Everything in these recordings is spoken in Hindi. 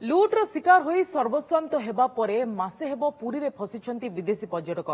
लुट्र शिकार होई सर्वस्वांत हेबा परे मासे हेब पुरी रे फसिछंती विदेशी पर्यटक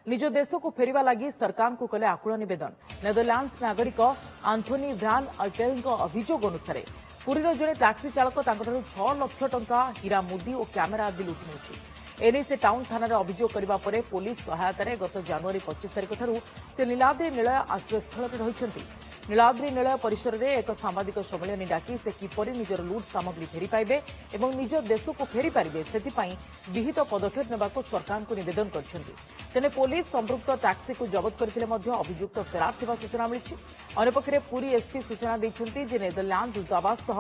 निज देश को फेरिबा लागि सरकार को कले आकुल निवेदन। नेदरलैंड्स नागरिक आंथोनी भ्यान अल्टेल अभियोग अनुसार पुरी जड़े टैक्सी चालक 6 लाख टंका हीरा मुदी और कैमेरा आदि लुटि नेछि। एने से टाउन थाना अभियोग करबा परे पुलिस सहायतार गत जनवरी 25 तारिख ठारू से नीलाद्री निलय आश्रयस्थल रहिछंती। नीलाद्री निलय परिसर में एक सांबादिक सम्मेलन डाकी से किपरि निजर लुट सामग्री फेरी पाइबे एवं निज देश को फेरी पारिबे सेथिपाई विहित पदक्षेप नेबाको सरकार को निवेदन करछंती। तेने पुलिस संपृक्त टैक्सी को जबत करथिले मध्य अभियुक्त फेरार थिबा सूचना मिलिछि। अन्यपक्षे पुरी एसपी सूचना दैछंती जे नेदरलैंड दूतावास सह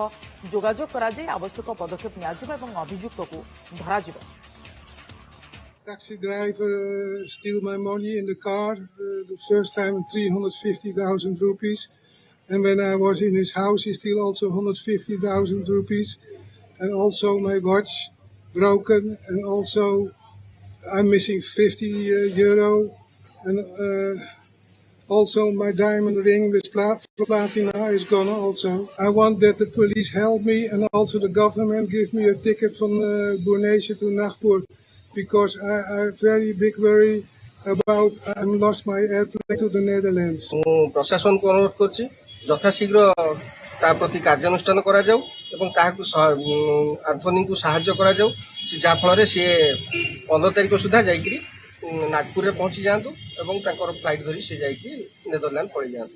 जोगाजोग कराଯାई आवश्यक पदक्षेप नियाजिबो एवं अभियुक्त को धराजिबो। Taxi driver steal my money in the car. The first time 350,000 rupees, and when I was in his house, he steal also 150,000 rupees, and also my watch broken, and also I'm missing 50 euro, and also my diamond ring with platina is gone. Also, I want that the police help me, and also the government give me a ticket from Bonaire to Nagpur. Because I very big worry about I lost my airplane to the Netherlands. प्रशासन को अनुरोध करछि यथाशीघ्र ता प्रति कार्यानुष्ठान करा जाऊ एवं ताहाकु आंथोनी को सहायता करा जाऊ जा फल से 15 तारिख सुधा जाइकरी नागपुर रे पहुंची जांतु एवं ताकर फ्लाइट धरी से जाइकरी नेदरलैंड पळि जांतु।